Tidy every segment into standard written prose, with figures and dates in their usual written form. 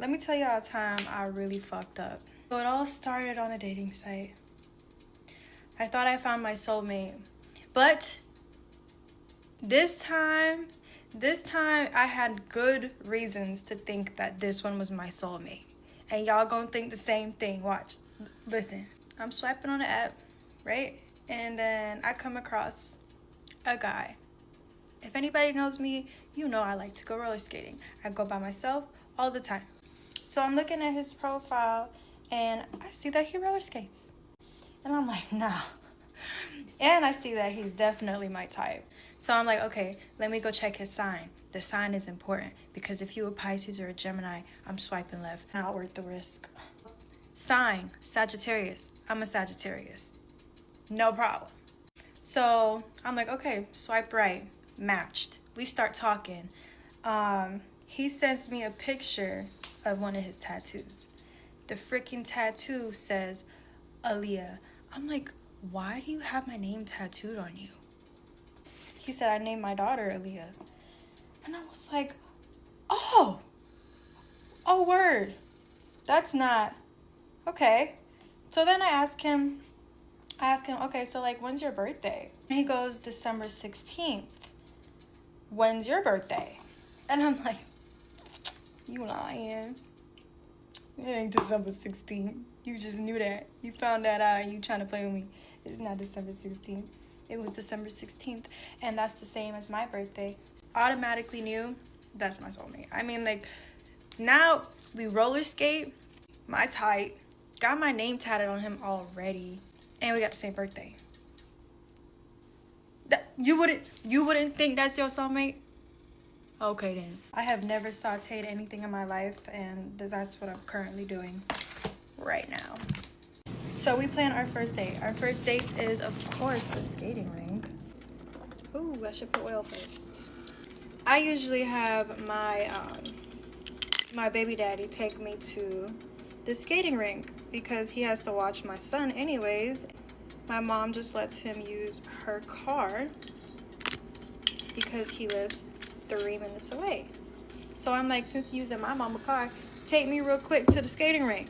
Let me tell y'all a time I really fucked up. So it all started on a dating site. I thought I found my soulmate, but this time I had good reasons to think that this one was my soulmate. And y'all gonna think the same thing. Watch. Listen. I'm swiping on the app, right? And then I come across a guy. If anybody knows me, you know I like to go roller skating. I go by myself all the time. So I'm looking at his profile and I see that he roller skates. And I'm like, nah. And I see that he's definitely my type. So I'm like, okay, let me go check his sign. The sign is important because if you a Pisces or a Gemini, I'm swiping left. Not worth the risk. Sign, Sagittarius. I'm a Sagittarius. No problem. So I'm like, okay, swipe right. Matched. We start talking. He sends me a picture of one of his tattoos. The freaking tattoo says Aaliyah. I'm like, why do you have my name tattooed on you? He said, I named my daughter Aaliyah. And I was like, oh word. That's not, okay. So then I ask him, okay, so like, when's your birthday? And he goes, December 16th. When's your birthday? And I'm like, you lying. It ain't December 16th. You just knew that. You found that out and you trying to play with me. It's not December 16th. It was December 16th. And that's the same as my birthday. Automatically knew that's my soulmate. I mean, like, now we roller skate, my type, got my name tatted on him already, and we got the same birthday. You wouldn't think that's your soulmate? Okay then. I have never sauteed anything in my life, and that's what I'm currently doing right now. So we plan our first date. Our first date is, of course, the skating rink. Ooh, I should put oil first. I usually have my baby daddy take me to the skating rink because he has to watch my son anyways. My mom just lets him use her car because he lives 3 minutes away. So I'm like, since you're using my mama's car, take me real quick to the skating rink.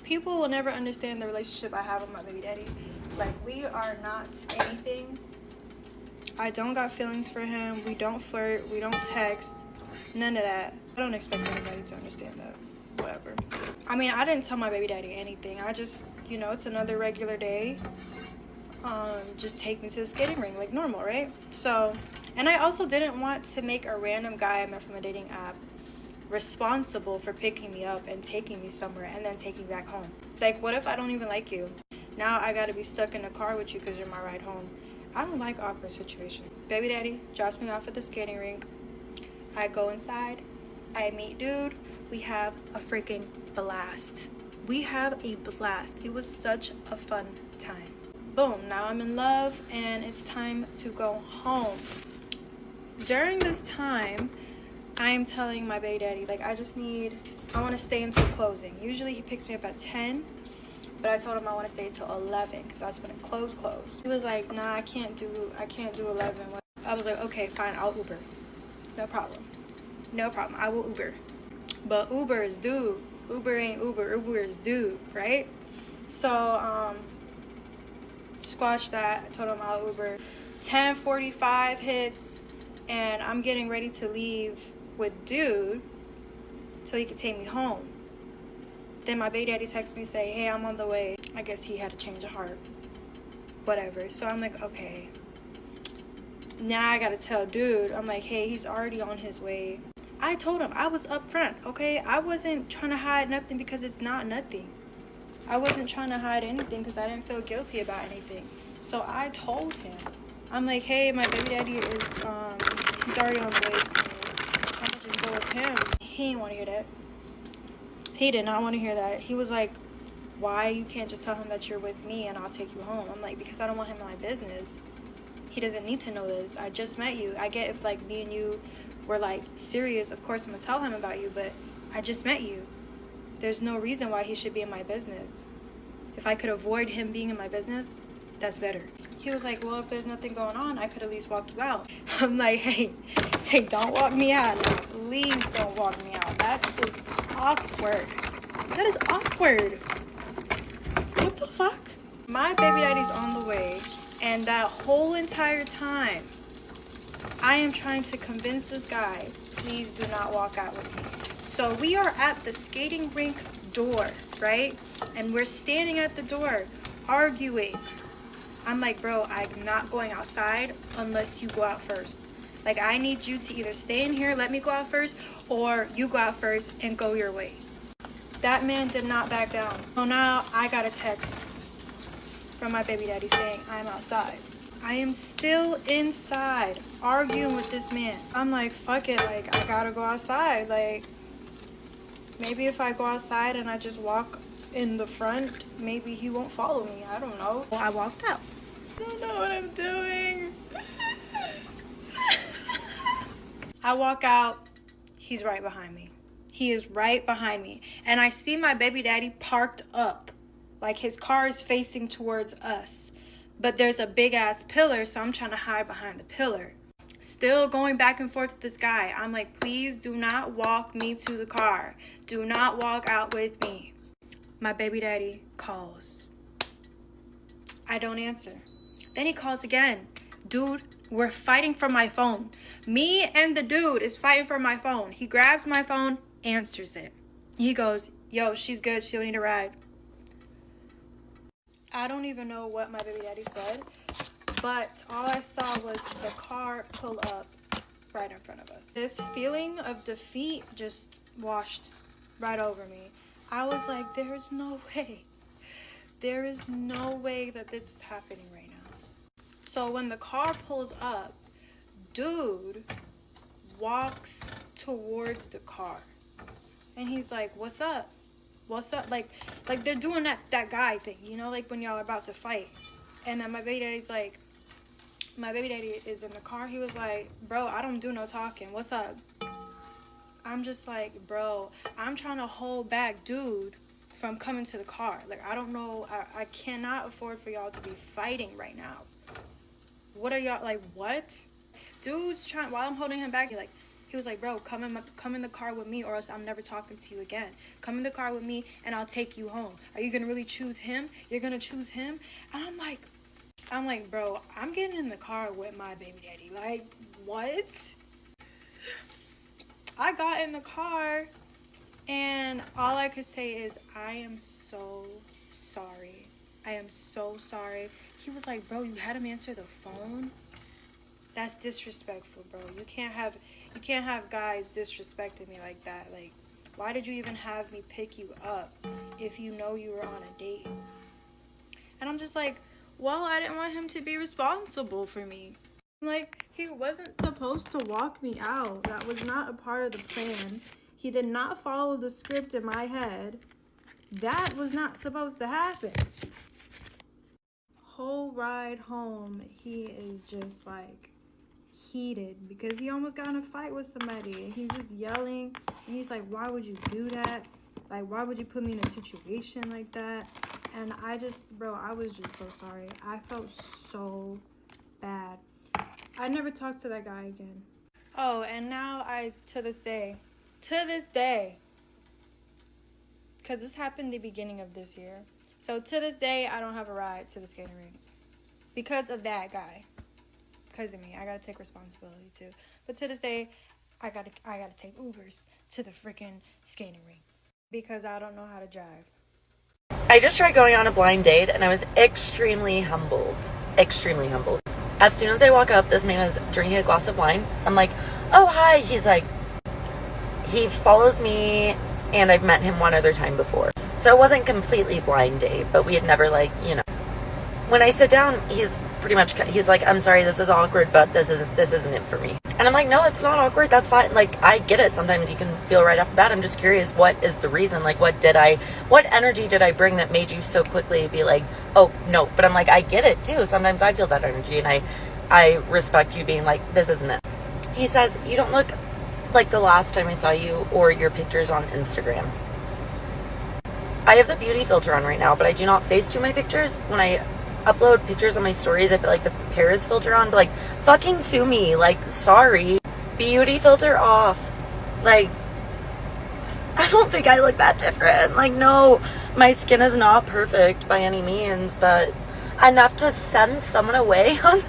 People will never understand the relationship I have with my baby daddy. Like, we are not anything. I don't got feelings for him. We don't flirt. We don't text. None of that. I don't expect anybody to understand that. Whatever. I mean, I didn't tell my baby daddy anything. I just, you know, it's another regular day. Just take me to the skating rink like normal, right? So, and I also didn't want to make a random guy I met from a dating app responsible for picking me up and taking me somewhere and then taking me back home. Like, what if I don't even like you? Now I gotta be stuck in the car with you because you're my ride home. I don't like awkward situations. Baby daddy drops me off at the skating rink. I go inside. I meet dude. We have a freaking blast. We have a blast. It was such a fun time. Boom, now I'm in love and it's time to go home. During this time, I am telling my baby daddy, like, I want to stay until closing. Usually he picks me up at 10, but I told him I want to stay until 11 because that's when it closed. He was like, nah, I can't do 11. I was like, okay, fine, I'll Uber. No problem, I will Uber. But Uber is dude. Uber ain't Uber. Uber is dude, right? So, squash that. I told him I'll Uber. 10:45 hits, and I'm getting ready to leave with dude so he could take me home. Then my baby daddy texts me, say, hey, I'm on the way. I guess he had a change of heart. Whatever. So I'm like, okay. Now I gotta tell dude. I'm like, hey, he's already on his way. I told him. I was upfront, okay? I wasn't trying to hide nothing because it's not nothing. I wasn't trying to hide anything because I didn't feel guilty about anything. So I told him. I'm like, hey, my baby daddy is, he's already on the way, so I'm gonna just go with him. He didn't want to hear that. He did not want to hear that. He was like, why you can't just tell him that you're with me and I'll take you home? I'm like, because I don't want him in my business. He doesn't need to know this. I just met you. I get if, like, me and you were, like, serious, of course I'm gonna tell him about you, but I just met you. There's no reason why he should be in my business. If I could avoid him being in my business, that's better. He was like, well, if there's nothing going on, I could at least walk you out. I'm like, hey, don't walk me out now. Please don't don't walk me out. That is awkward. That is awkward. What the fuck? My baby daddy's on the way, and that whole entire time, I am trying to convince this guy, please do not walk out with me. So we are at the skating rink door, right? And we're standing at the door, arguing. I'm like, bro, I'm not going outside unless you go out first. Like, I need you to either stay in here, let me go out first, or you go out first and go your way. That man did not back down. So now I got a text from my baby daddy saying I'm outside. I am still inside arguing with this man. I'm like, fuck it, like, I gotta go outside. Like, maybe if I go outside and I just walk in the front, maybe he won't follow me. I don't know. Well, I walked out. I don't know what I'm doing. I walk out, he's right behind me. He is right behind me. And I see my baby daddy parked up. Like, his car is facing towards us. But there's a big ass pillar, so I'm trying to hide behind the pillar. Still going back and forth with this guy. I'm like, please do not walk me to the car. Do not walk out with me. My baby daddy calls. I don't answer. Then he calls again. Dude, we're fighting for my phone. Me and the dude is fighting for my phone. He grabs my phone, answers it. He goes, yo, she's good. She don't need a ride. I don't even know what my baby daddy said, but all I saw was the car pull up right in front of us. This feeling of defeat just washed right over me. I was like, there's no way. There is no way that this is happening right now. So when the car pulls up, dude walks towards the car. And he's like, what's up? What's up? Like they're doing that guy thing, you know, like when y'all are about to fight. And then my baby daddy is in the car. He was like, bro, I don't do no talking. What's up? I'm just like, bro, I'm trying to hold back dude from coming to the car. Like, I don't know. I cannot afford for y'all to be fighting right now. What are y'all, like, what? Dude's trying, while I'm holding him back, he was like, bro, come in the car with me or else I'm never talking to you again. Come in the car with me and I'll take you home. Are you gonna really choose him? You're gonna choose him? And I'm like, bro, I'm getting in the car with my baby daddy. Like, what? I got in the car and all I could say is, I am so sorry. I am so sorry. He was like, bro, you had him answer the phone? That's disrespectful, bro. You can't have guys disrespecting me like that. Like, why did you even have me pick you up if you know you were on a date? And I'm just like, well, I didn't want him to be responsible for me. Like, he wasn't supposed to walk me out. That was not a part of the plan. He did not follow the script in my head. That was not supposed to happen. Whole ride home, he is just like heated because he almost got in a fight with somebody and he's just yelling and he's like, why would you do that? Like, why would you put me in a situation like that? And I was just so sorry. I felt so bad. I never talked to that guy again. Oh, and now to this day, because this happened the beginning of this year. So to this day, I don't have a ride to the skating rink because of that guy. Because of me, I gotta take responsibility too. But to this day, I gotta take Ubers to the freaking skating rink because I don't know how to drive. I just tried going on a blind date and I was extremely humbled. Extremely humbled. As soon as I walk up, this man is drinking a glass of wine. I'm like, oh, hi. He's like, he follows me and I've met him one other time before. So it wasn't completely blind date, but we had never when I sit down, he's like, I'm sorry, this is awkward, but this isn't it for me. And I'm like, no, it's not awkward. That's fine. Like, I get it. Sometimes you can feel right off the bat. I'm just curious, what is the reason? Like, what energy did I bring that made you so quickly be like, oh, no. But I'm like, I get it too. Sometimes I feel that energy and I respect you being like, this isn't it. He says, you don't look like the last time I saw you or your pictures on Instagram. I have the beauty filter on right now, but I do not Facetune my pictures. When I upload pictures on my stories, I put like the Paris filter on, but like, fucking sue me. Like, sorry. Beauty filter off. Like, I don't think I look that different. Like, no, my skin is not perfect by any means, but enough to send someone away on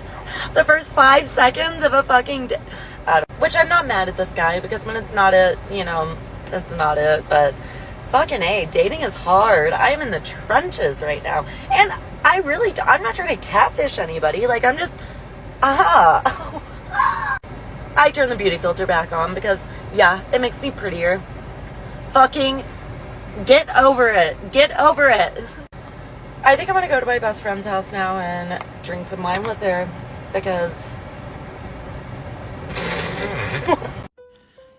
the first 5 seconds of a fucking day. Which I'm not mad at this guy, because when it's not it, you know, it's not it. But fucking A, dating is hard. I am in the trenches right now. And I'm not trying to catfish anybody. Like, I'm just, I turn the beauty filter back on because, yeah, it makes me prettier. Fucking get over it. Get over it. I think I'm gonna go to my best friend's house now and drink some wine with her because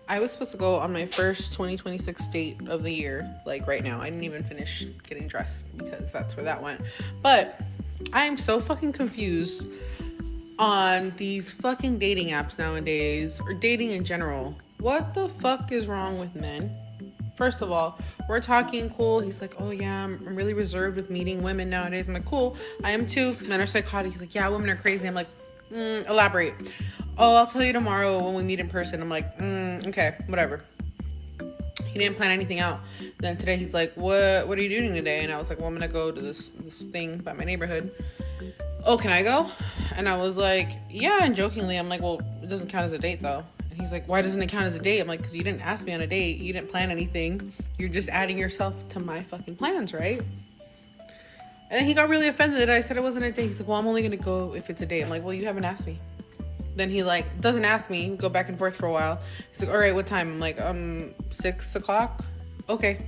I was supposed to go on my first 2026 date of the year, like right now. I didn't even finish getting dressed because that's where that went. But I am so fucking confused on these fucking dating apps nowadays, or dating in general. What the fuck is wrong with men? First of all, we're talking cool. He's like, oh yeah, I'm really reserved with meeting women nowadays. I'm like, cool, I am too, because men are psychotic. He's like, yeah, women are crazy. I'm like, elaborate. Oh, I'll tell you tomorrow when we meet in person. I'm like, okay, whatever. He didn't plan anything out. Then today he's like, what are you doing today? And I was like, well, I'm gonna go to this thing by my neighborhood. Oh, can I go? And I was like, yeah, and jokingly, I'm like, well, it doesn't count as a date though. And he's like, why doesn't it count as a date? I'm like, because you didn't ask me on a date. You didn't plan anything. You're just adding yourself to my fucking plans, right? And then he got really offended that I said it wasn't a date. He's like, well, I'm only gonna go if it's a date. I'm like, well, you haven't asked me. Then he like doesn't ask me, go back and forth for a while. He's like, all right, what time? I'm like, 6 o'clock. Okay.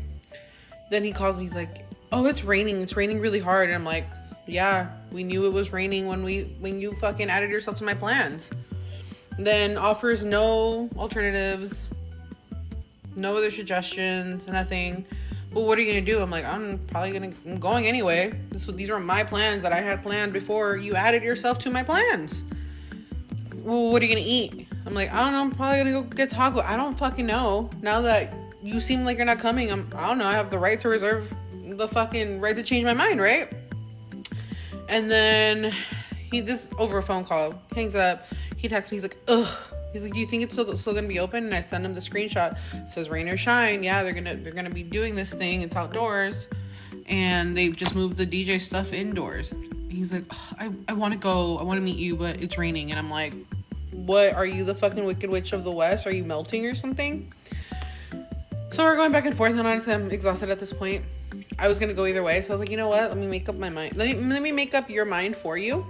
Then he calls me, he's like, oh, it's raining really hard. And I'm like, yeah, we knew it was raining when you fucking added yourself to my plans. Then offers no alternatives, no other suggestions, nothing. Well, what are you gonna do? I'm like, I'm going anyway. These were my plans that I had planned before you added yourself to my plans. Well, what are you gonna eat? I'm like, I don't know, I'm probably gonna go get taco. I don't fucking know. Now that you seem like you're not coming, I don't know, I have the right to reserve the fucking right to change my mind, right? And then this over a phone call, hangs up, he texts me, he's like, ugh. He's like, do you think it's still gonna be open? And I send him the screenshot. It says rain or shine. Yeah, they're gonna be doing this thing. It's outdoors, and they've just moved the DJ stuff indoors. He's like, I want to go. I want to meet you, but it's raining. And I'm like, what? Are you the fucking Wicked Witch of the West? Are you melting or something? So we're going back and forth, and honestly, I'm exhausted at this point. I was gonna go either way, so I was like, you know what? Let me make up my mind. Let me make up your mind for you.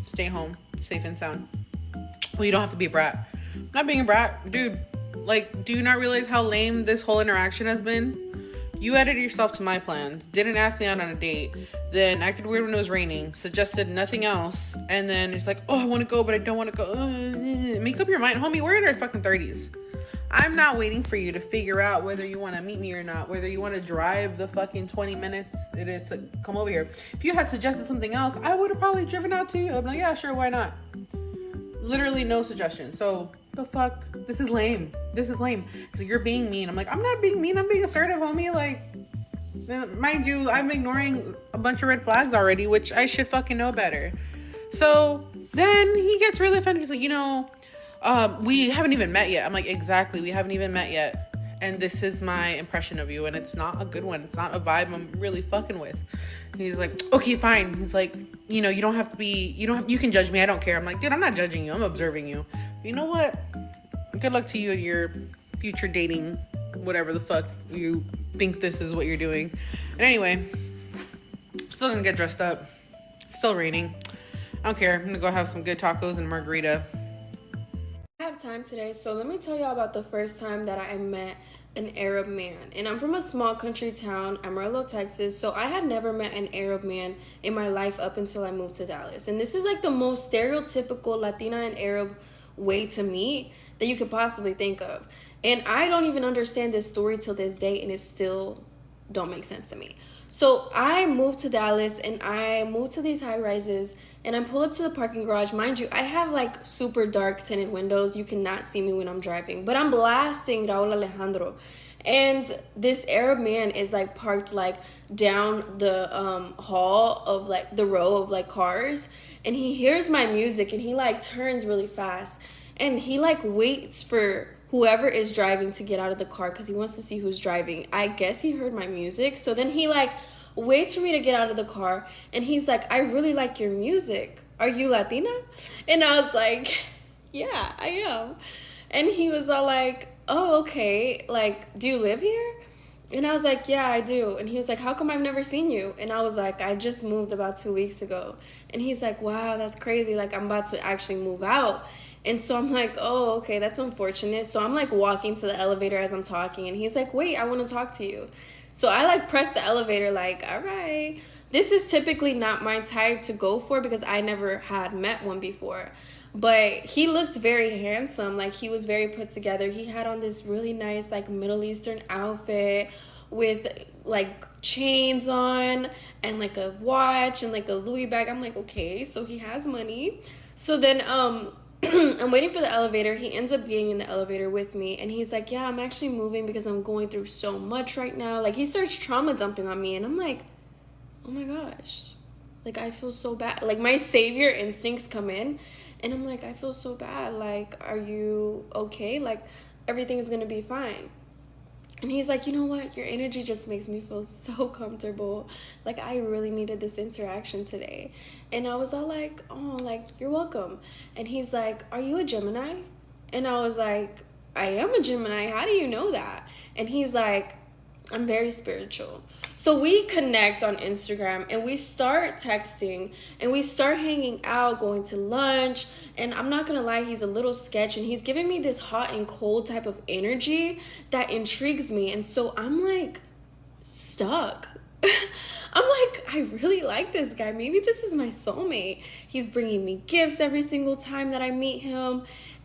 Stay home, safe and sound. Well, you don't have to be a brat. I'm not being a brat, dude. Like, do you not realize how lame this whole interaction has been? You added yourself to my plans, didn't ask me out on a date, then acted weird when it was raining, suggested nothing else, and then it's like, oh, I want to go, but I don't want to go. Make up your mind, homie. We're in our fucking 30s. I'm not waiting for you to figure out whether you want to meet me or not, whether you want to drive the fucking 20 minutes it is to come over here. If you had suggested something else, I would have probably driven out to you. I'm like, yeah, sure, why not? Literally no suggestion. So the fuck, this is lame. Because you're being mean. I'm like, I'm not being mean, I'm being assertive, homie. Like, mind you, I'm ignoring a bunch of red flags already, which I should fucking know better. So then he gets really offended. He's like, you know, we haven't even met yet. I'm like, exactly, we haven't even met yet, and this is my impression of you, and it's not a good one. It's not a vibe I'm really fucking with. And he's like, okay, fine. He's like, you know, you can judge me, I don't care. I'm like, dude, I'm not judging you, I'm observing you. You know what? Good luck to you and your future dating, whatever the fuck you think this is what you're doing. And anyway, still gonna get dressed up. It's still raining. I don't care. I'm gonna go have some good tacos and margarita. I have time today, so let me tell y'all about the first time that I met an Arab man. And I'm from a small country town, Amarillo, Texas, so I had never met an Arab man in my life up until I moved to Dallas. And this is like the most stereotypical Latina and Arab way to meet that you could possibly think of. And I don't even understand this story till this day, and it still don't make sense to me. So I moved to Dallas, and I moved to these high rises, and I pull up to the parking garage. Mind you, I have like super dark tinted windows. You cannot see me when I'm driving, but I'm blasting Raul Alejandro. And this Arab man is like parked like down the hall of like the row of like cars, and he hears my music, and he like turns really fast, and he like waits for whoever is driving to get out of the car because he wants to see who's driving. I guess he heard my music. So then he like waits for me to get out of the car, and he's like, I really like your music. Are you Latina? And I was like, yeah, I am. And he was all like, oh, okay. Like, do you live here? And I was like, yeah, I do. And he was like, how come I've never seen you? And I was like, I just moved about 2 weeks ago. And he's like, wow, that's crazy. Like, I'm about to actually move out. And so I'm like, oh, okay, that's unfortunate. So I'm like walking to the elevator as I'm talking. And he's like, wait, I want to talk to you. So I like press the elevator like, all right. This is typically not my type to go for because I never had met one before. But he looked very handsome. Like, he was very put together. He had on this really nice, like, Middle Eastern outfit with, like, chains on and, like, a watch and, like, a Louis bag. I'm like, okay, so he has money. So then I'm waiting for the elevator. He ends up being in the elevator with me. And he's like, yeah, I'm actually moving because I'm going through so much right now. Like, he starts trauma dumping on me. And I'm like, oh, my gosh. Like, I feel so bad. Like, my savior instincts come in. And I'm like, I feel so bad. Like, are you okay? Like, everything's going to be fine. And he's like, you know what? Your energy just makes me feel so comfortable. Like, I really needed this interaction today. And I was all like, oh, like, you're welcome. And he's like, are you a Gemini? And I was like, I am a Gemini. How do you know that? And he's like, I'm very spiritual. So we connect on Instagram and we start texting and we start hanging out, going to lunch. And I'm not going to lie, he's a little sketch and he's giving me this hot and cold type of energy that intrigues me. And so I'm like stuck. I'm like, I really like this guy. Maybe this is my soulmate. He's bringing me gifts every single time that I meet him.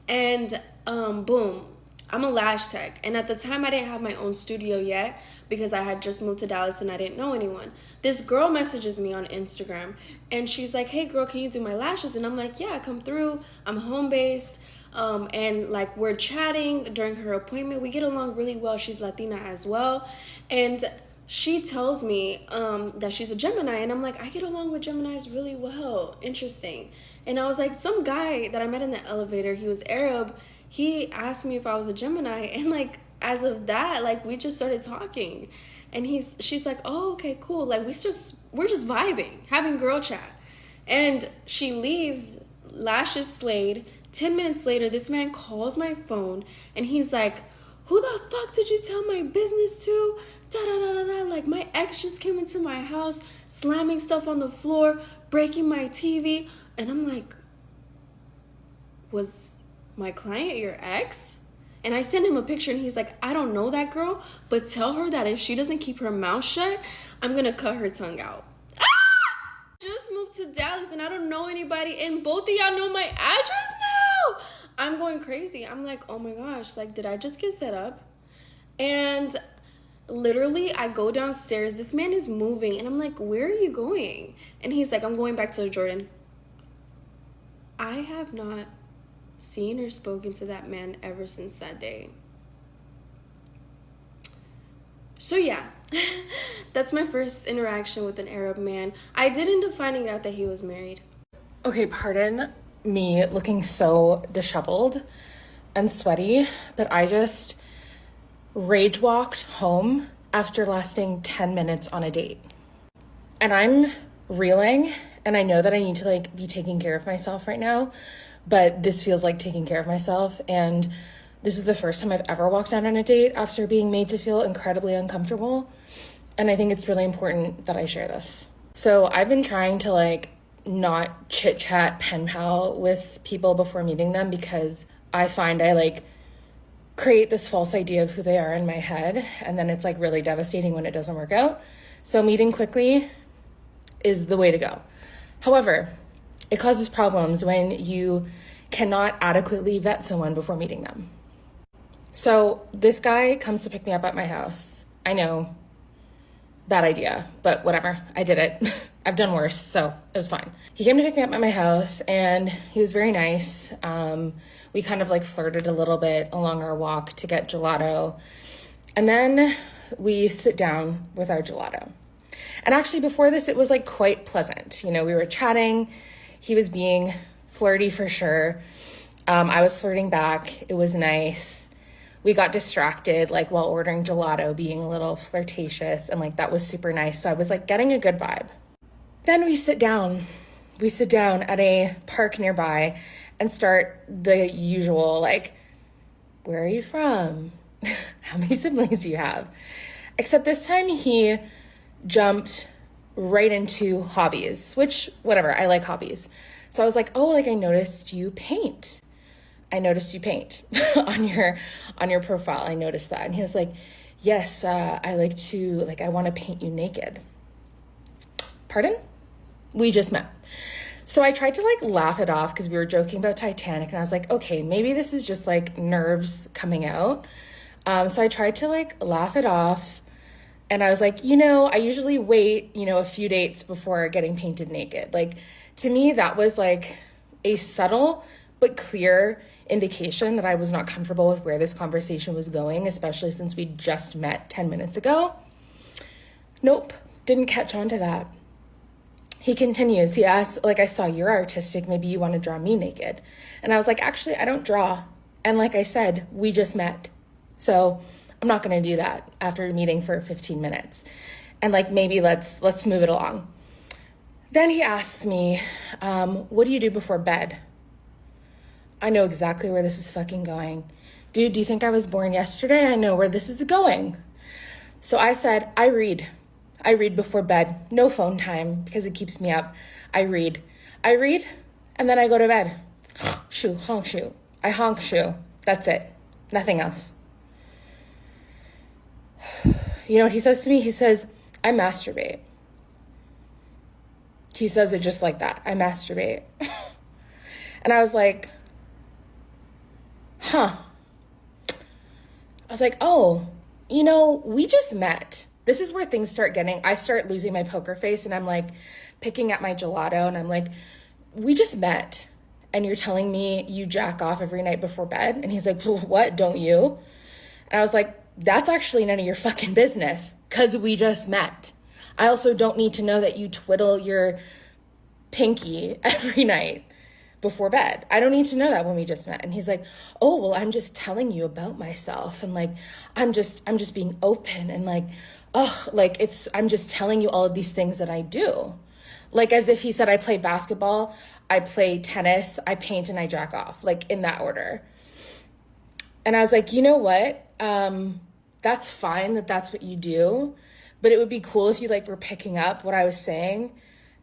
And boom. I'm a lash tech, and at the time I didn't have my own studio yet because I had just moved to Dallas and I didn't know anyone. This girl messages me on Instagram and she's like, hey girl, can you do my lashes? And I'm like, yeah, come through. I'm home-based. And like we're chatting during her appointment. We get along really well. She's Latina as well. And she tells me that she's a Gemini, and I'm like, I get along with Geminis really well. Interesting. And I was like, some guy that I met in the elevator, he was Arab. He asked me if I was a Gemini, and like as of that, like we just started talking, and she's like, oh, okay, cool. Like we're just vibing, having girl chat. And she leaves, lashes slayed. 10 minutes later, this man calls my phone and he's like, who the fuck did you tell my business to? Da da da da da. Like my ex just came into my house, slamming stuff on the floor, breaking my TV. And I'm like, was my client your ex? And I sent him a picture and he's like, I don't know that girl, but tell her that if she doesn't keep her mouth shut, I'm gonna cut her tongue out. Just moved to Dallas and I don't know anybody, and both of y'all know my address now. I'm going crazy. I'm like, oh my gosh, like, did I just get set up? And literally I go downstairs, this man is moving, and I'm like, where are you going? And he's like, I'm going back to Jordan. I have not seen or spoken to that man ever since that day. So yeah, that's my first interaction with an Arab man. I did end up finding out that he was married. Okay, pardon me looking so disheveled and sweaty, but I just rage walked home after lasting 10 minutes on a date. And I'm reeling, and I know that I need to like be taking care of myself right now, but this feels like taking care of myself. And this is the first time I've ever walked out on a date after being made to feel incredibly uncomfortable. And I think it's really important that I share this. So I've been trying to like not chit chat pen pal with people before meeting them because I find I like create this false idea of who they are in my head. And then it's like really devastating when it doesn't work out. So meeting quickly is the way to go. However, it causes problems when you cannot adequately vet someone before meeting them. So this guy comes to pick me up at my house. I know, bad idea, but whatever, I did it. I've done worse, so it was fine. He came to pick me up at my house and he was very nice. We kind of like flirted a little bit along our walk to get gelato. And then we sit down with our gelato. And actually before this, it was like quite pleasant. You know, we were chatting. He was being flirty for sure. I was flirting back. It was nice. we got distracted like while ordering gelato, being a little flirtatious, and like that was super nice. So I was like getting a good vibe. Then we sit down at a park nearby and start the usual, like, where are you from? How many siblings do you have? Except this time he jumped right into hobbies, which, whatever, I like hobbies. So I was like, oh, like I noticed you paint. On your profile. I noticed that. And he was like, yes, I want to paint you naked. Pardon? We just met. So I tried to like laugh it off because we were joking about Titanic, and I was like, okay, maybe this is just like nerves coming out. So I tried to like laugh it off, and I was like, I usually wait, a few dates before getting painted naked. Like, to me, that was like a subtle but clear indication that I was not comfortable with where this conversation was going, especially since we just met 10 minutes ago. Nope, didn't catch on to that. He continues, he asks, like, I saw you're artistic, maybe you want to draw me naked. And I was like, actually, I don't draw. And like I said, we just met. So I'm not going to do that after meeting for 15 minutes. And like, maybe let's move it along. Then he asks me, what do you do before bed? I know exactly where this is fucking going. Dude, do you think I was born yesterday? I know where this is going. So I said, I read. I read before bed. No phone time because it keeps me up. I read, and then I go to bed. Shoo, honk shoo. I honk shoo. That's it. Nothing else. You know what he says to me? He says, I masturbate. He says it just like that. I masturbate. And I was like, huh. I was like, oh, we just met. This is where things start getting, I start losing my poker face, and I'm like picking at my gelato, and I'm like, we just met, and you're telling me you jack off every night before bed? And he's like, well, what, don't you? And I was like, that's actually none of your fucking business, because we just met. I also don't need to know that you twiddle your pinky every night before bed. I don't need to know that when we just met. And he's like, oh, well, I'm just telling you about myself, and like I'm just being open, and like, oh, like I'm just telling you all of these things that I do. Like, as if he said, I play basketball, I play tennis, I paint, and I jack off, like in that order. And I was like, you know what? That's fine that that's what you do, but it would be cool if you like were picking up what I was saying,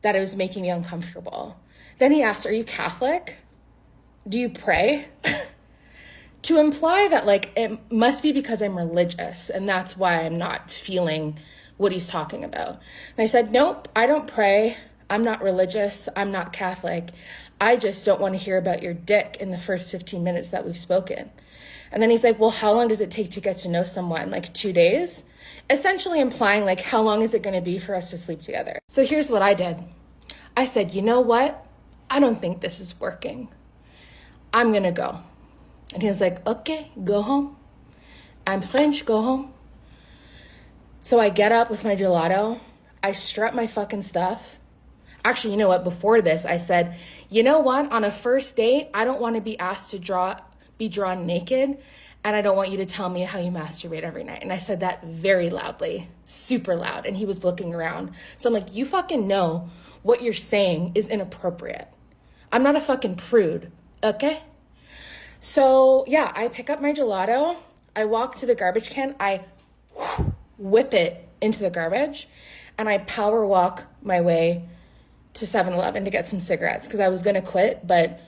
that it was making me uncomfortable. Then he asked, are you Catholic? Do you pray? To imply that like it must be because I'm religious and that's why I'm not feeling what he's talking about. And I said, nope, I don't pray. I'm not religious. I'm not Catholic. I just don't want to hear about your dick in the first 15 minutes that we've spoken. And then he's like, well, how long does it take to get to know someone? Like 2 days? Essentially implying like, how long is it going to be for us to sleep together? So here's what I did. I said, you know what? I don't think this is working. I'm going to go. And he was like, okay, go home. I'm French, go home. So I get up with my gelato. I strut my fucking stuff. Actually, you know what? Before this, I said, you know what? On a first date, I don't want to be asked to be drawn naked. And I don't want you to tell me how you masturbate every night. And I said that very loudly, super loud. And he was looking around. So I'm like, you fucking know what you're saying is inappropriate. I'm not a fucking prude, okay? So yeah, I pick up my gelato. I walk to the garbage can. I whip it into the garbage. And I power walk my way to 7-Eleven to get some cigarettes because I was going to quit, but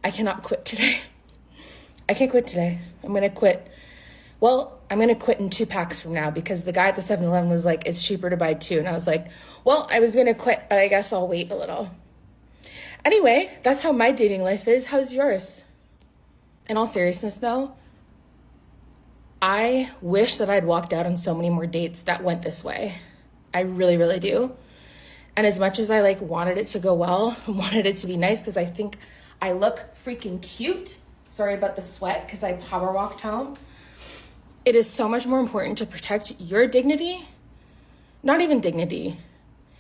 I cannot quit today. I can't quit today. I'm going to quit. Well, I'm going to quit in 2 packs from now because the guy at the 7-Eleven was like, it's cheaper to buy 2. And I was like, well, I was going to quit, but I guess I'll wait a little. Anyway, that's how my dating life is. How's yours? In all seriousness, though, I wish that I'd walked out on so many more dates that went this way. I really, really do. And as much as I like wanted it to go well, wanted it to be nice because I think I look freaking cute. Sorry about the sweat because I power walked home. It is so much more important to protect your dignity. Not even dignity.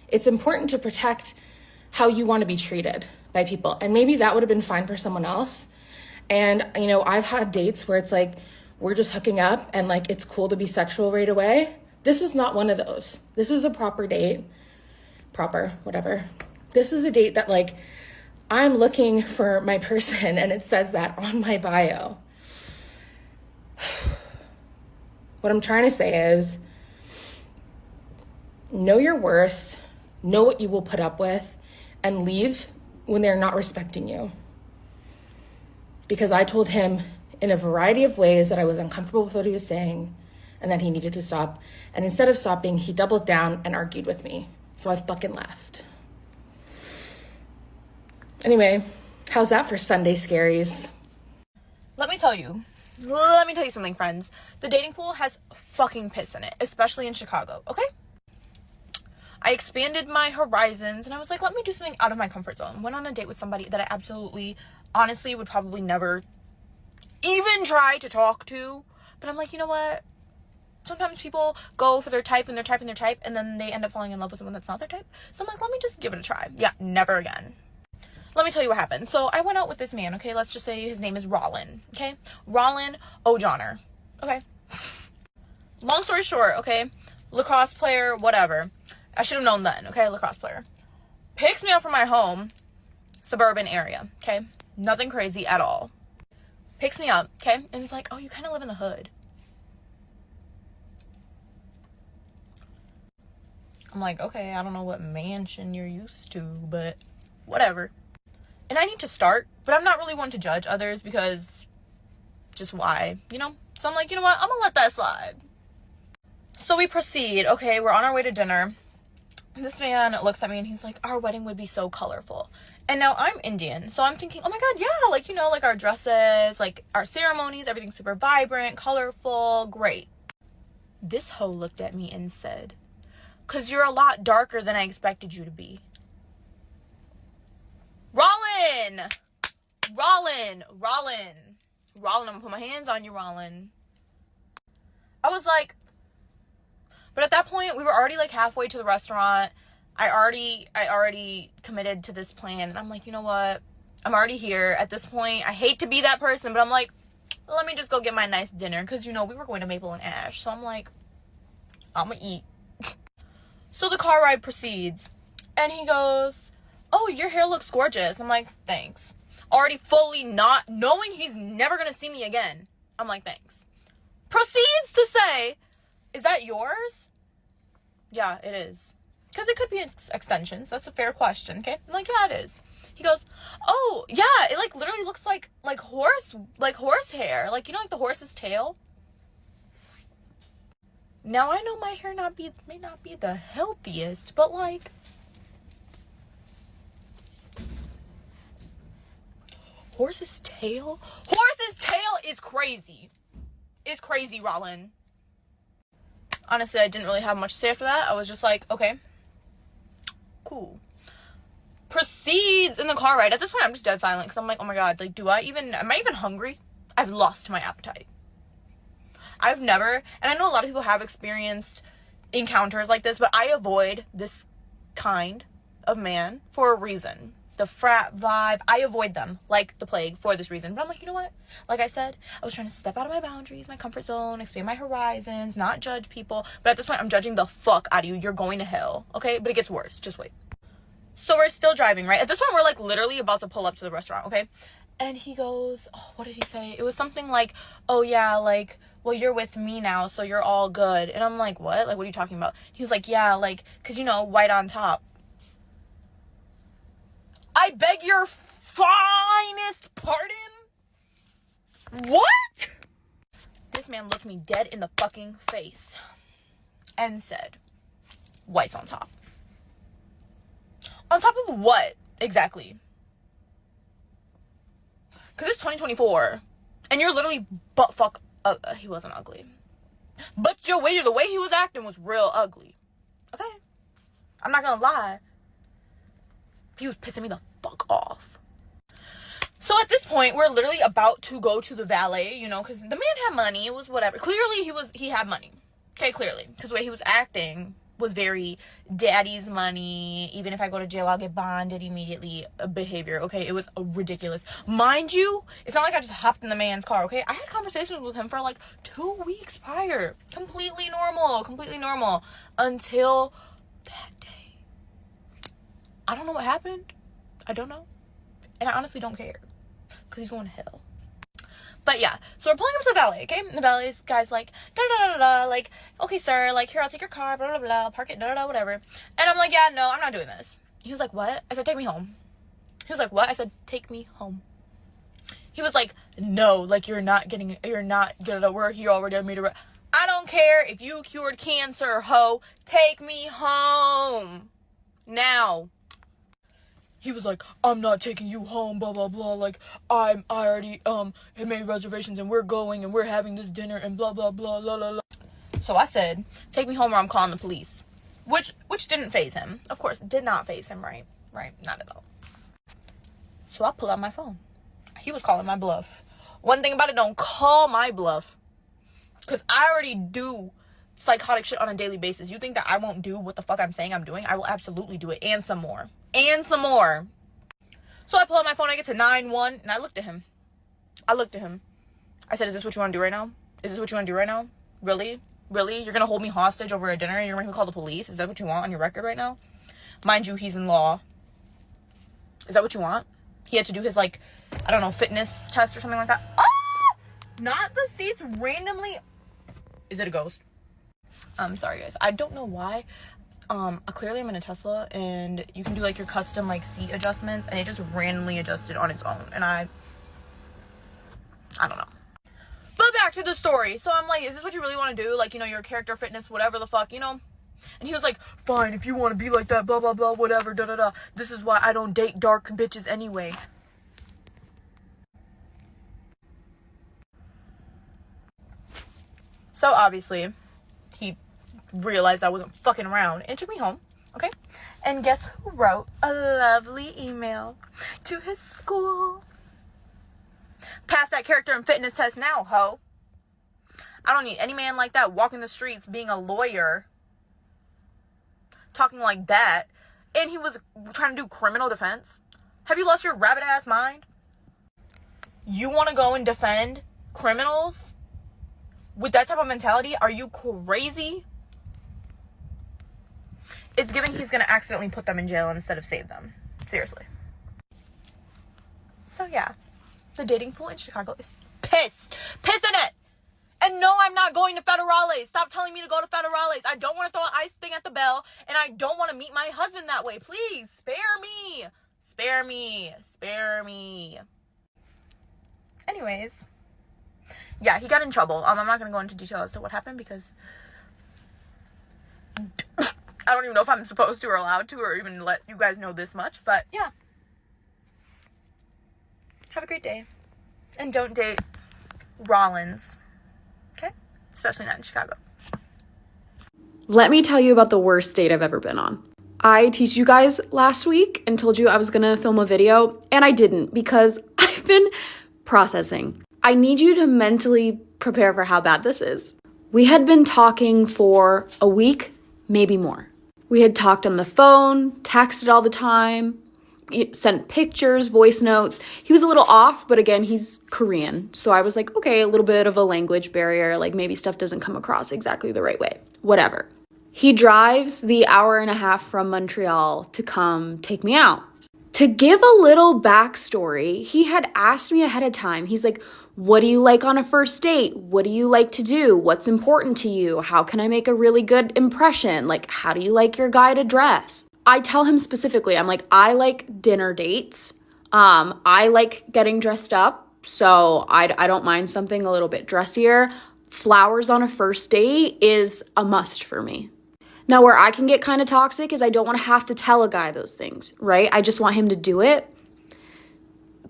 It's important to protect how you want to be treated by people. And maybe that would have been fine for someone else. And, I've had dates where it's like, we're just hooking up and like it's cool to be sexual right away. This was not one of those. This was a proper date. Proper, whatever. This was a date that like I'm looking for my person and it says that on my bio. What I'm trying to say is know your worth, know what you will put up with, and leave when they're not respecting you. Because I told him in a variety of ways that I was uncomfortable with what he was saying and that he needed to stop. And instead of stopping, he doubled down and argued with me. So I fucking left. Anyway, how's that for Sunday scaries? Let me tell you something, friends. The dating pool has fucking piss in it, especially in Chicago, okay? I expanded my horizons and I was like, let me do something out of my comfort zone. Went on a date with somebody that I absolutely, honestly, would probably never even try to talk to. But I'm like, you know what? Sometimes people go for their type and their type and their type, and then they end up falling in love with someone that's not their type. So I'm like, let me just give it a try. Yeah, never again. Let me tell you what happened. So I went out with this man, okay? Let's just say his name is Rollin, okay? Rollin O'Johner, okay? Long story short, okay? Lacrosse player, whatever. I should have known then, okay? Lacrosse player. Picks me up from my home, suburban area, okay? Nothing crazy at all. Picks me up, okay? And he's like, oh, you kind of live in the hood. I'm like, okay, I don't know what mansion you're used to, but whatever. And I need to start, but I'm not really one to judge others because just why, you know? So I'm like, you know what? I'm gonna let that slide. So we proceed. Okay, we're on our way to dinner. This man looks at me and he's like, our wedding would be so colorful. And now I'm Indian, so I'm thinking, oh my God, yeah, like, you know, like our dresses, like our ceremonies, everything's super vibrant, colorful, great. This hoe looked at me and said, because you're a lot darker than I expected you to be. Rollin, I'm gonna put my hands on you, Rollin. I was like, but at that point, we were already like halfway to the restaurant. I already committed to this plan. And I'm like, you know what? I'm already here at this point. I hate to be that person, but I'm like, let me just go get my nice dinner. Because, you know, we were going to Maple and Ash. So I'm like, I'm going to eat. So the car ride proceeds. And he goes, oh, your hair looks gorgeous. I'm like, thanks. Already fully not knowing he's never going to see me again. I'm like, thanks. Proceeds to say, is that yours? Yeah, it is. Because it could be extensions. That's a fair question, okay? I'm like, yeah, it is. He goes, oh, yeah, it like literally looks like horse hair. Like, you know, like the horse's tail? Now, I know my hair may not be the healthiest, but like, horse's tail? Horse's tail is crazy. It's crazy, Rollin. Honestly, I didn't really have much to say after that. I was just like, okay, cool. Proceeds in the car ride. At this point, I'm just dead silent because I'm like, oh my God, like, am I even hungry? I've lost my appetite. I've never, and I know a lot of people have experienced encounters like this, but I avoid this kind of man for a reason. The frat vibe, I avoid them like the plague for this reason. But I'm like, you know what? Like I said, I was trying to step out of my boundaries, my comfort zone, expand my horizons, not judge people. But at this point, I'm judging the fuck out of you. You're going to hell, okay? But it gets worse. Just wait. So we're still driving, right? At this point, we're like literally about to pull up to the restaurant, okay? And he goes, oh, what did he say? It was something like, oh yeah, like, well, you're with me now, so you're all good. And I'm like, what? Like, what are you talking about? He was like, yeah, like, because, you know, white on top. I beg your finest pardon? What? This man looked me dead in the fucking face and said, white's on top. On top of what, exactly? Because it's 2024, and you're literally butt fuck. He wasn't ugly. But the way he was acting was real ugly. Okay? I'm not gonna lie. He was pissing me the fuck off. So at this point, we're literally about to go to the valet, you know, because the man had money. It was whatever. Clearly, he had money. Okay, clearly. Because the way he was acting, was very daddy's money. Even if I go to jail, I'll get bonded immediately behavior. Okay, it was ridiculous. Mind you, it's not like I just hopped in the man's car. Okay, I had conversations with him for like 2 weeks prior. Completely normal until that day. I don't know what happened. I don't know, and I honestly don't care because he's going to hell. But yeah, so we're pulling up to the valet, okay? And the valet guy's like, like, okay, sir, like, here, I'll take your car, blah, blah, blah, park it, whatever. And I'm like, yeah, no, I'm not doing this. He was like, what? I said, take me home. He was like, what? I said, take me home. He was like, no, like, you're not gonna work, you already made a I don't care if you cured cancer, ho. Take me home. Now. He was like, I'm not taking you home, blah, blah, blah. Like, I already, have made reservations and we're going and we're having this dinner and blah, blah, blah, blah, blah, blah. So I said, take me home or I'm calling the police. Which didn't faze him. Of course, did not faze him, right? Right, not at all. So I pull out my phone. He was calling my bluff. One thing about it, don't call my bluff. Because I already do psychotic shit on a daily basis. You think that I won't do what the fuck I'm saying I'm doing? I will absolutely do it. And some more. So I pull out my phone, I get to 9-1, and I looked at him. I said, is this what you want to do right now? Really? You're going to hold me hostage over a dinner and you're going to call the police? Is that what you want on your record right now? Mind you, he's in law. Is that what you want? He had to do his, like, I don't know, fitness test or something like that. Ah! Not the seats randomly. Is it a ghost? I'm sorry, guys. I don't know why. Clearly I'm in a Tesla and you can do like your custom like seat adjustments and it just randomly adjusted on its own and I don't know. But back to the story. So I'm like, is this what you really want to do? Like, you know, your character fitness, whatever the fuck, you know? And he was like, fine, if you want to be like that, blah, blah, blah, whatever, da, da, da. This is why I don't date dark bitches anyway. So obviously, he realized I wasn't fucking around and took me home, okay? And guess who wrote a lovely email to his school? Pass that character and fitness test now, ho. I don't need any man like that walking the streets being a lawyer, talking like that. And he was trying to do criminal defense. Have you lost your rabbit ass mind? You want to go and defend criminals with that type of mentality? Are you crazy? It's giving he's going to accidentally put them in jail instead of save them. Seriously. So yeah, the dating pool in Chicago is pissing it. And no, I'm not going to Federales. Stop telling me to go to Federales. I don't want to throw an ice thing at the bell. And I don't want to meet my husband that way. Please, spare me. Anyways. Yeah, he got in trouble. I'm not going to go into detail as to what happened because I don't even know if I'm supposed to or allowed to or even let you guys know this much. But yeah. Have a great day. And don't date Rollins. Okay? Especially not in Chicago. Let me tell you about the worst date I've ever been on. I teased you guys last week and told you I was gonna film a video, and I didn't because I've been processing. I need you to mentally prepare for how bad this is. We had been talking for a week, maybe more. We had talked on the phone, texted all the time, sent pictures, voice notes. He was a little off, but again, he's Korean. So I was like, okay, a little bit of a language barrier, like maybe stuff doesn't come across exactly the right way. Whatever. He drives the hour and a half from Montreal to come take me out. To give a little backstory, he had asked me ahead of time. He's like, what do you like on a first date? What do you like to do? What's important to you? How can I make a really good impression? Like, how do you like your guy to dress? I tell him specifically, I'm like, I like dinner dates. I like getting dressed up, so I don't mind something a little bit dressier. Flowers on a first date is a must for me. Now, where I can get kind of toxic is I don't want to have to tell a guy those things, right? I just want him to do it.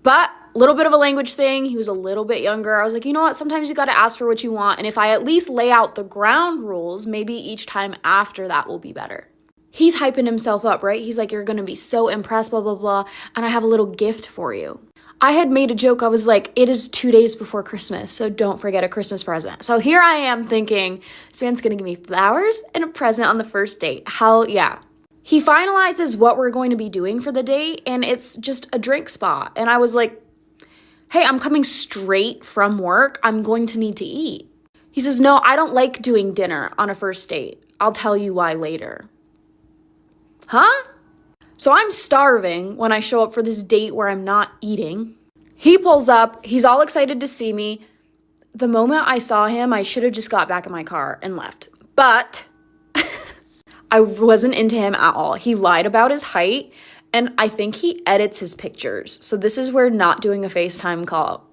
But a little bit of a language thing. He was a little bit younger. I was like, you know what? Sometimes you got to ask for what you want. And if I at least lay out the ground rules, maybe each time after that will be better. He's hyping himself up, right? He's like, you're going to be so impressed, blah, blah, blah. And I have a little gift for you. I had made a joke. I was like, it is 2 days before Christmas, so don't forget a Christmas present. So here I am thinking, this man's gonna give me flowers and a present on the first date. Hell yeah. He finalizes what we're going to be doing for the date, and it's just a drink spot. And I was like, hey, I'm coming straight from work. I'm going to need to eat. He says, no, I don't like doing dinner on a first date. I'll tell you why later. Huh? So I'm starving when I show up for this date where I'm not eating. He pulls up. He's all excited to see me. The moment I saw him, I should have just got back in my car and left. But I wasn't into him at all. He lied about his height, and I think he edits his pictures. So this is where not doing a FaceTime call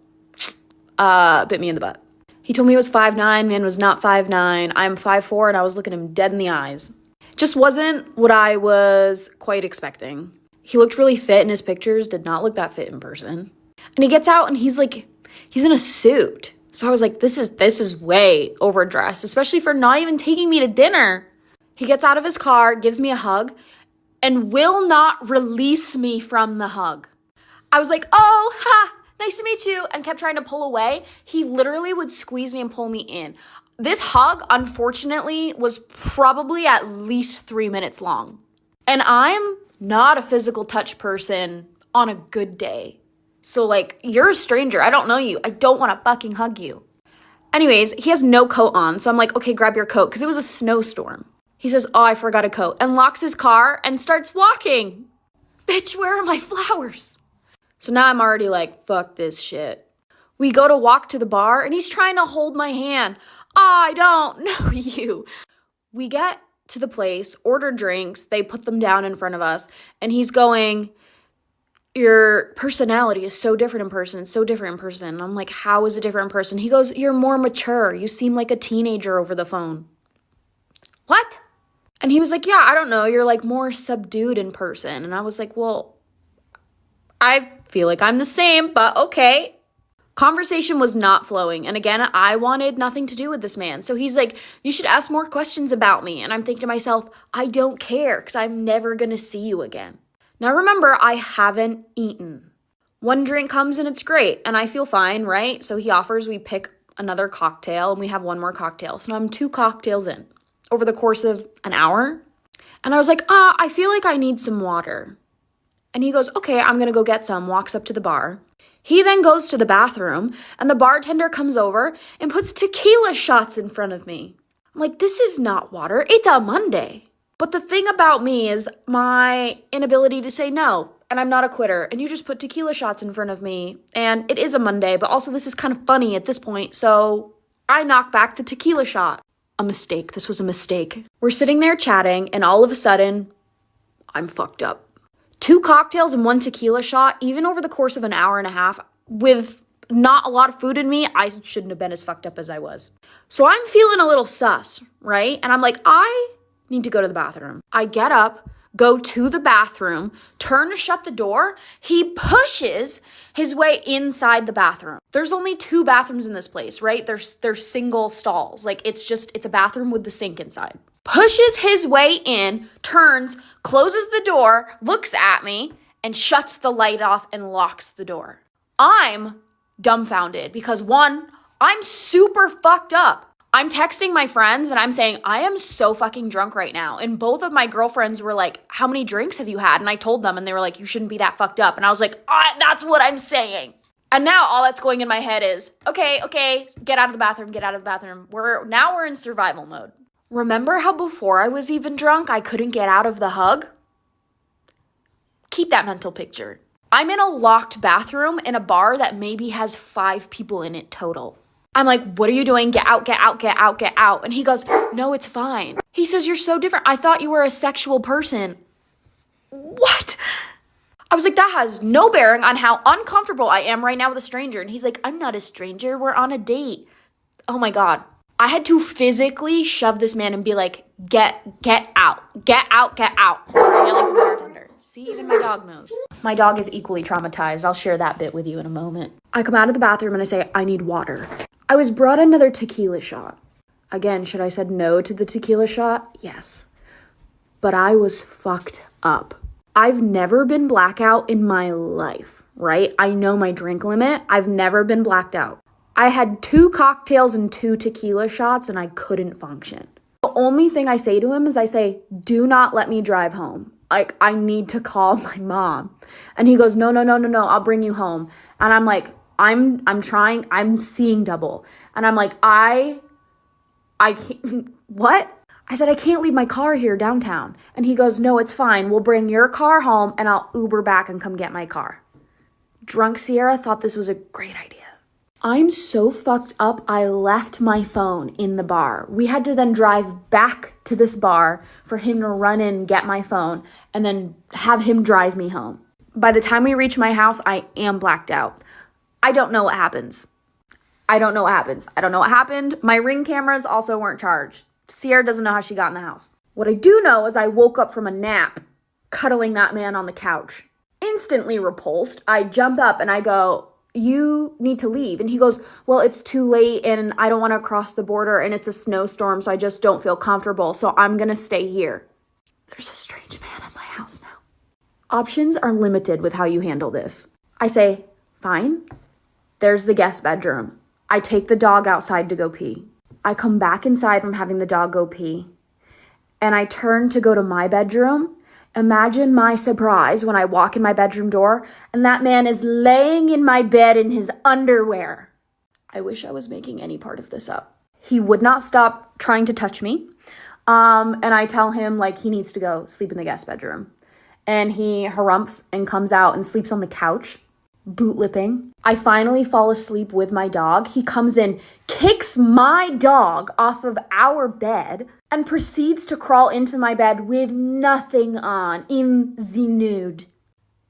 bit me in the butt. He told me he was 5'9", man was not 5'9". I'm 5'4", and I was looking him dead in the eyes. Just wasn't what I was quite expecting. He looked really fit in his pictures, did not look that fit in person. And he gets out and he's in a suit. So I was like, this is way overdressed, especially for not even taking me to dinner. He gets out of his car, gives me a hug, and will not release me from the hug. I was like, oh, ha, nice to meet you, and kept trying to pull away. He literally would squeeze me and pull me in. This hug, unfortunately, was probably at least 3 minutes long. And I'm not a physical touch person on a good day. So, like, you're a stranger. I don't know you. I don't want to fucking hug you. Anyways, he has no coat on. So I'm like, okay, grab your coat, because it was a snowstorm. He says, oh, I forgot a coat, and locks his car and starts walking. Bitch, where are my flowers? So now I'm already like, fuck this shit. We go to walk to the bar, and he's trying to hold my hand. I don't know you. We get to the place, order drinks, they put them down in front of us, and he's going, your personality is so different in person, it's so different in person. And I'm like, how is it different in person? He goes, you're more mature. You seem like a teenager over the phone. What? And he was like, yeah, I don't know. You're like more subdued in person. And I was like, well, I feel like I'm the same, but okay. Conversation was not flowing. And again, I wanted nothing to do with this man. So he's like, you should ask more questions about me. And I'm thinking to myself, I don't care because I'm never going to see you again. Now remember, I haven't eaten. One drink comes and it's great. And I feel fine, right? So he offers, we pick another cocktail and we have one more cocktail. So now I'm 2 cocktails in over the course of an hour. And I was like, I feel like I need some water. And he goes, okay, I'm going to go get some, walks up to the bar. He then goes to the bathroom, and the bartender comes over and puts tequila shots in front of me. I'm like, this is not water. It's a Monday. But the thing about me is my inability to say no, and I'm not a quitter, and you just put tequila shots in front of me, and it is a Monday, but also this is kind of funny at this point, so I knock back the tequila shot. A mistake. This was a mistake. We're sitting there chatting, and all of a sudden, I'm fucked up. 2 cocktails and 1 tequila shot, even over the course of an hour and a half, with not a lot of food in me, I shouldn't have been as fucked up as I was. So I'm feeling a little sus, right? And I'm like, I need to go to the bathroom. I get up, go to the bathroom, turn to shut the door. He pushes his way inside the bathroom. There's only 2 bathrooms in this place, right? There's single stalls. Like, it's a bathroom with the sink inside. Pushes his way in, turns, closes the door, looks at me, and shuts the light off and locks the door. I'm dumbfounded because 1, I'm super fucked up. I'm texting my friends and I'm saying, I am so fucking drunk right now. And both of my girlfriends were like, how many drinks have you had? And I told them and they were like, you shouldn't be that fucked up. And I was like, that's what I'm saying. And now all that's going in my head is, okay, get out of the bathroom, We're in survival mode. Remember how before I was even drunk, I couldn't get out of the hug? Keep that mental picture. I'm in a locked bathroom in a bar that maybe has 5 people in it total. I'm like, what are you doing? Get out, get out, get out, get out. And he goes, no, it's fine. He says, you're so different. I thought you were a sexual person. What? I was like, that has no bearing on how uncomfortable I am right now with a stranger. And he's like, I'm not a stranger. We're on a date. Oh my God. I had to physically shove this man and be like, get out, get out, get out. Yelling from the bartender. See, even my dog knows. My dog is equally traumatized. I'll share that bit with you in a moment. I come out of the bathroom and I say, I need water. I was brought another tequila shot. Again, should I said no to the tequila shot? Yes. But I was fucked up. I've never been blackout in my life. right? I know my drink limit. I've never been blacked out. I had 2 cocktails and 2 tequila shots and I couldn't function. The only thing I say to him is I say, do not let me drive home. Like, I need to call my mom. And he goes, no, I'll bring you home. And I'm like, I'm trying, I'm seeing double. And I'm like, I can't, what? I said, I can't leave my car here downtown. And he goes, no, it's fine. We'll bring your car home and I'll Uber back and come get my car. Drunk Sierra thought this was a great idea. I'm so fucked up, I left my phone in the bar. We had to then drive back to this bar for him to run in, get my phone, and then have him drive me home. By the time we reach my house, I am blacked out. I don't know what happens. I don't know what happened. My Ring cameras also weren't charged. Sierra doesn't know how she got in the house. What I do know is I woke up from a nap, cuddling that man on the couch. Instantly repulsed, I jump up and I go, you need to leave. And he goes, well, it's too late and I don't want to cross the border and it's a snowstorm, so I just don't feel comfortable, so I'm going to stay here. There's a strange man in my house now. Options are limited with how you handle this. I say, fine. There's the guest bedroom. I take the dog outside to go pee. I come back inside from having the dog go pee. And I turn to go to my bedroom. Imagine my surprise when I walk in my bedroom door and that man is laying in my bed in his underwear. I wish I was making any part of this up. He would not stop trying to touch me. And I tell him like he needs to go sleep in the guest bedroom. And he harumphs and comes out and sleeps on the couch, bootlipping. I finally fall asleep with my dog. He comes in, kicks my dog off of our bed, and proceeds to crawl into my bed with nothing on, in the nude.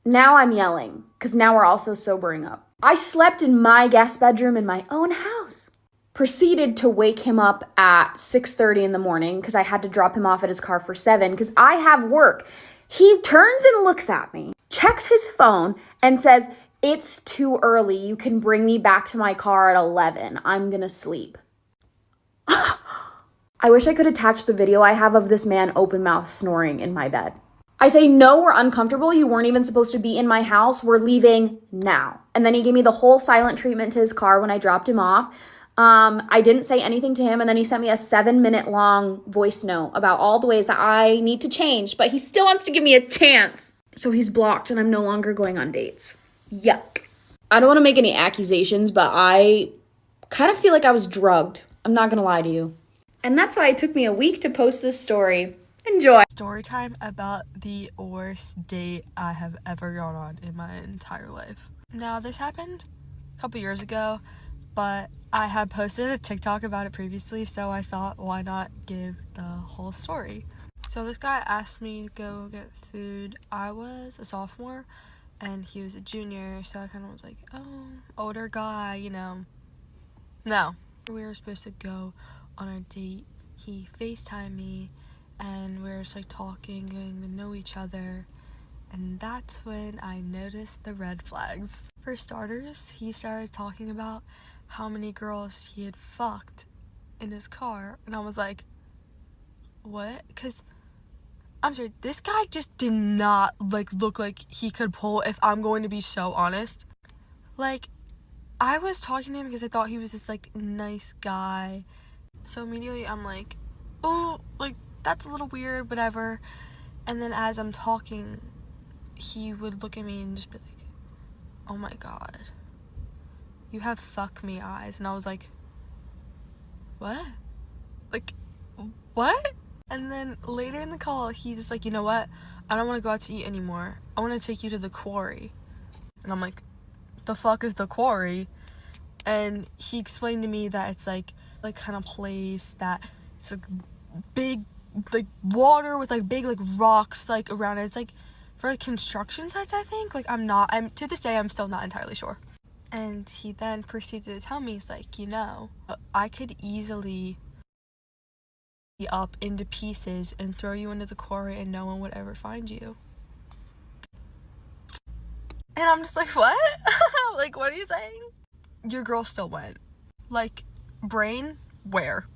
Now I'm yelling, because now we're also sobering up. I slept in my guest bedroom in my own house. Proceeded to wake him up at 6:30 in the morning, because I had to drop him off at his car for 7, because I have work. He turns and looks at me, checks his phone, and says, it's too early. You can bring me back to my car at 11. I'm gonna sleep. I wish I could attach the video I have of this man open mouth snoring in my bed. I say, no, we're uncomfortable. You weren't even supposed to be in my house. We're leaving now. And then he gave me the whole silent treatment to his car when I dropped him off. I didn't say anything to him. And then he sent me a 7-minute long voice note about all the ways that I need to change, but he still wants to give me a chance. So he's blocked and I'm no longer going on dates. Yuck. I don't want to make any accusations, but I kind of feel like I was drugged. I'm not going to lie to you. And that's why it took me a week to post this story. Enjoy. Story time about the worst date I have ever gone on in my entire life. Now, this happened a couple years ago, but I had posted a TikTok about it previously, so I thought, why not give the whole story? So this guy asked me to go get food. I was a sophomore, and he was a junior, so I kind of was like, oh, older guy, you know. No. We were supposed to go on our date. He FaceTimed me, and we were just like talking, getting to know each other, and that's when I noticed the red flags. For starters, he started talking about how many girls he had fucked in his car, and I was like, what? Because I'm sorry, this guy just did not look like he could pull, if I'm going to be so honest. Like, I was talking to him because I thought he was this nice guy. So immediately I'm like, oh, that's a little weird, whatever. And then as I'm talking, he would look at me and just be like, oh my god, you have fuck me eyes. And I was like, what? What? And then later in the call, he just you know what? I don't want to go out to eat anymore. I want to take you to the Quarry. And I'm like, the fuck is the Quarry? And he explained to me that it's kind of place that it's big water with big rocks around it. It's for construction sites, I think. I'm to this day I'm still not entirely sure. And he then proceeded to tell me, he's like, you know, I could easily be up into pieces and throw you into the Quarry and no one would ever find you. And I'm just like, what? What are you saying? Your girl still went. Brain, where?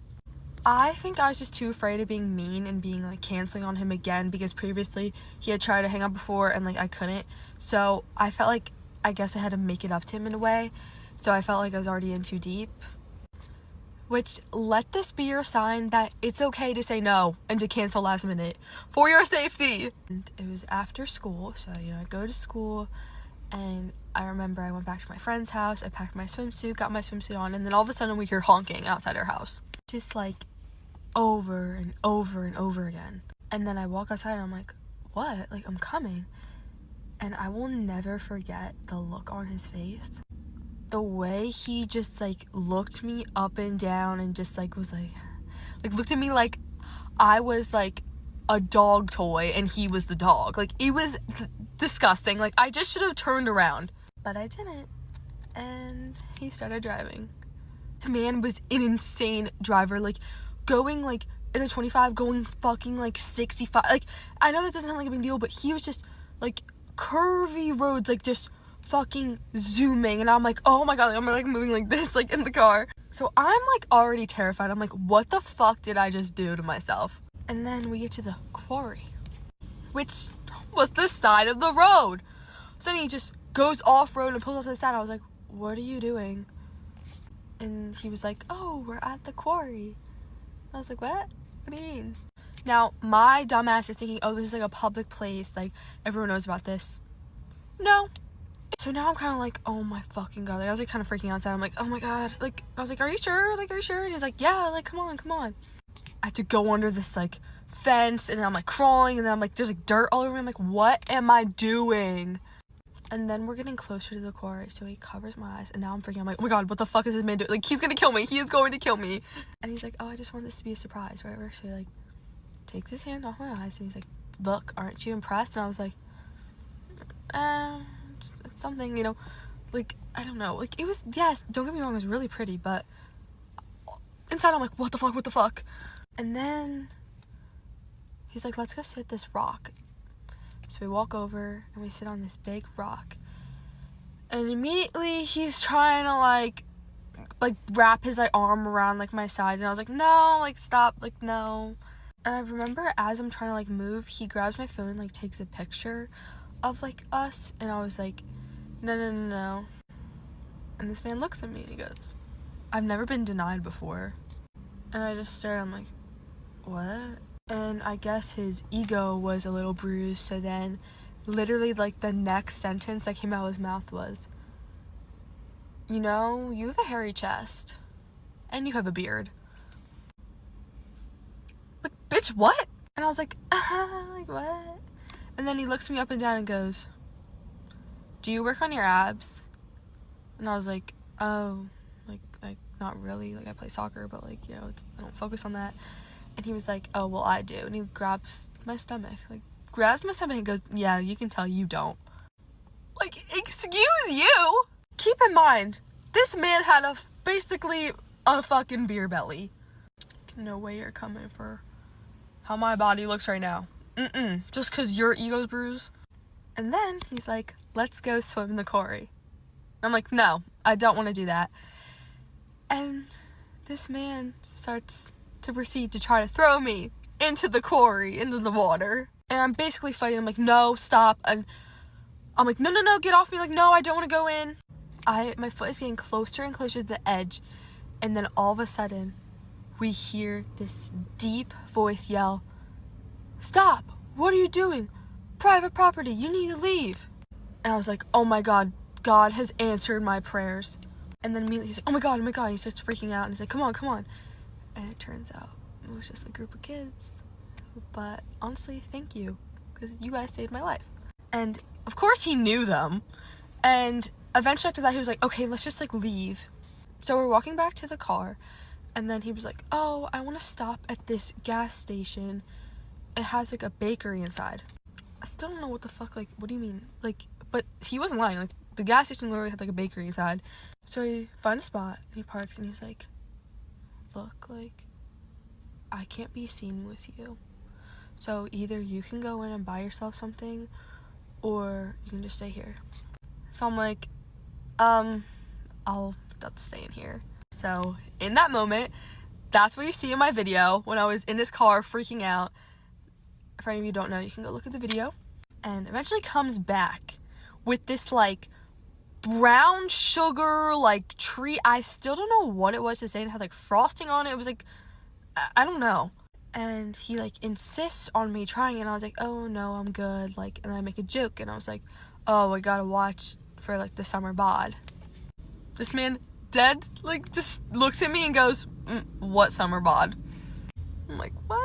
I think I was just too afraid of being mean and being canceling on him again, because previously he had tried to hang out before and I couldn't. So I felt I guess I had to make it up to him in a way. So I felt like I was already in too deep. Which, let this be your sign that it's okay to say no and to cancel last minute for your safety. And it was after school, so, you know, I go to school, and I remember I went back to my friend's house, I packed my swimsuit, got my swimsuit on, and then all of a sudden we hear honking outside our house. Just, like, over and over and over again. And then I walk outside, and I'm like, what? Like, I'm coming. And I will never forget the look on his face. The way he just, like, looked me up and down and just, like, was, like, looked at me like I was, like, a dog toy and he was the dog. Like, it was disgusting. Like, I just should have turned around. But I didn't. And he started driving. This man was an insane driver. Like, going, like, in the 25, going fucking, like, 65. Like, I know that doesn't sound like a big deal, but he was just, like, curvy roads, like, just fucking zooming, and I'm like, oh my god, I'm like moving like this, like in the car. So I'm like already terrified. I'm like, what the fuck did I just do to myself? And then we get to the quarry, which was the side of the road. So then he just goes off road and pulls off to the side. I was like, what are you doing? And he was like, oh, we're at the quarry. I was like, what do you mean? Now my dumbass is thinking, oh, this is like a public place, like everyone knows about this. No. So now I'm kind of like, oh my fucking god. Like, I was like kind of freaking outside. I'm like, oh my god. Like, I was like, are you sure? Like, are you sure? And he's like, yeah, like, come on. I had to go under this like fence, and then I'm like crawling, and then I'm like, there's like dirt all over me. I'm like, what am I doing? And then we're getting closer to the quarry, so he covers my eyes, and now I'm freaking. I'm like, oh my god, what the fuck is this man doing? Like, he's gonna kill me. He is going to kill me. And he's like, oh, I just want this to be a surprise, whatever. So he like takes his hand off my eyes, and he's like, look, aren't you impressed? And I was like, it's something, you know, like, I don't know, like, it was, yes, don't get me wrong, it was really pretty, but inside I'm like, what the fuck? And then he's like, let's go sit this rock. So we walk over and we sit on this big rock, and immediately he's trying to like wrap his like arm around like my sides, and I was like, no, like, stop, like, no. And I remember as I'm trying to like move, he grabs my phone and like takes a picture of like us, and I was like, no. And this man looks at me and he goes, I've never been denied before. And I just stared. I'm like, what? And I guess his ego was a little bruised, so then literally like the next sentence that came out of his mouth was, you know, you have a hairy chest and you have a beard. Like, bitch, what? And I was like, like, what? And then he looks me up and down and goes, do you work on your abs? And I was like, oh, like not really, like, I play soccer, but like, you know, I don't focus on that. And he was like, oh, well, I do. And he grabs my stomach and goes, yeah, you can tell you don't. Like, excuse you? Keep in mind, this man had basically a fucking beer belly. No way you're coming for how my body looks right now. Just because your ego's bruised. And then he's like, let's go swim in the quarry. I'm like, no, I don't want to do that. And this man starts to proceed to try to throw me into the quarry, into the water. And I'm basically fighting. I'm like, no, stop. And I'm like, no, get off me. Like, no, I don't want to go in. My foot is getting closer and closer to the edge. And then all of a sudden, we hear this deep voice yell, stop, what are you doing? Private property, you need to leave. And I was like, oh my god, God has answered my prayers. And then immediately he's like, oh my god, he starts freaking out, and he's like, come on. And it turns out it was just a group of kids. But honestly, thank you, because you guys saved my life. And of course he knew them. And eventually after that, he was like, okay, let's just like leave. So we're walking back to the car, and then he was like, oh, I want to stop at this gas station. It has like a bakery inside. I still don't know what the fuck, like, what do you mean? Like, but he wasn't lying. Like, the gas station literally had like a bakery inside. So he finds a spot and he parks, and he's like, look, like, I can't be seen with you. So either you can go in and buy yourself something, or you can just stay here. So I'm like, I'll have to stay in here. So in that moment, that's what you see in my video when I was in this car freaking out. For any of you who don't know, you can go look at the video. And eventually comes back with this like brown sugar, like treat. I still don't know what it was to say. It had like frosting on it. It was like, I don't know. And he like insists on me trying it, and I was like, oh no, I'm good. Like, and I make a joke, and I was like, oh, I gotta watch for like the summer bod. This man dead like just looks at me and goes, what summer bod? I'm like, what?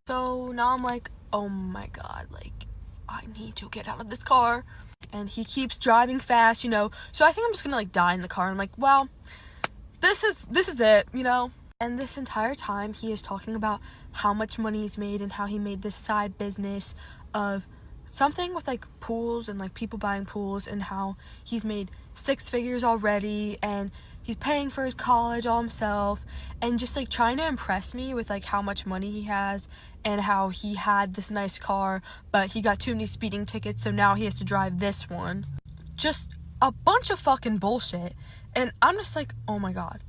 So now I'm like, oh my god, like I need to get out of this car. And he keeps driving fast, you know, so I think I'm just gonna like die in the car. And I'm like, well, this is it, you know. And this entire time he is talking about how much money he's made and how he made this side business of something with like pools and like people buying pools, and how he's made 6 figures already and he's paying for his college all himself, and just like trying to impress me with like how much money he has and how he had this nice car, but he got too many speeding tickets, so now he has to drive this one. Just a bunch of fucking bullshit. And I'm just like, oh my god.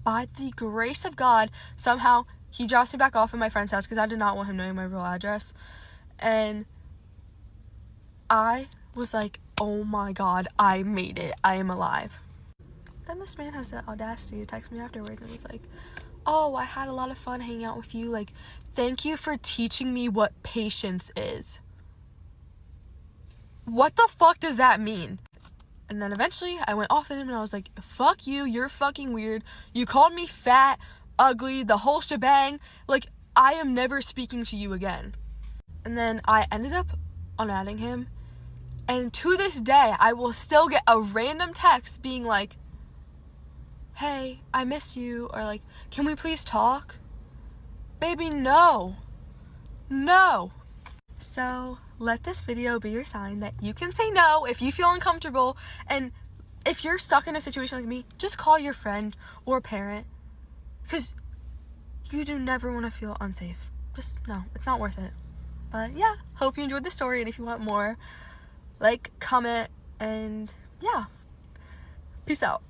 By the grace of God, somehow he drops me back off at my friend's house because I did not want him knowing my real address. And I was like, oh my god, I made it. I am alive. Then this man has the audacity to text me afterwards and was like, oh, I had a lot of fun hanging out with you. Like, thank you for teaching me what patience is. What the fuck does that mean? And then eventually I went off at him and I was like, fuck you, you're fucking weird. You called me fat, ugly, the whole shebang. Like, I am never speaking to you again. And then I ended up unadding him. And to this day, I will still get a random text being like, hey, I miss you, or like, can we please talk? Baby, no. No. So let this video be your sign that you can say no if you feel uncomfortable. And if you're stuck in a situation like me, just call your friend or parent, because you do never want to feel unsafe. Just no, it's not worth it. But yeah, hope you enjoyed the story, and if you want more, like, comment, and yeah, peace out.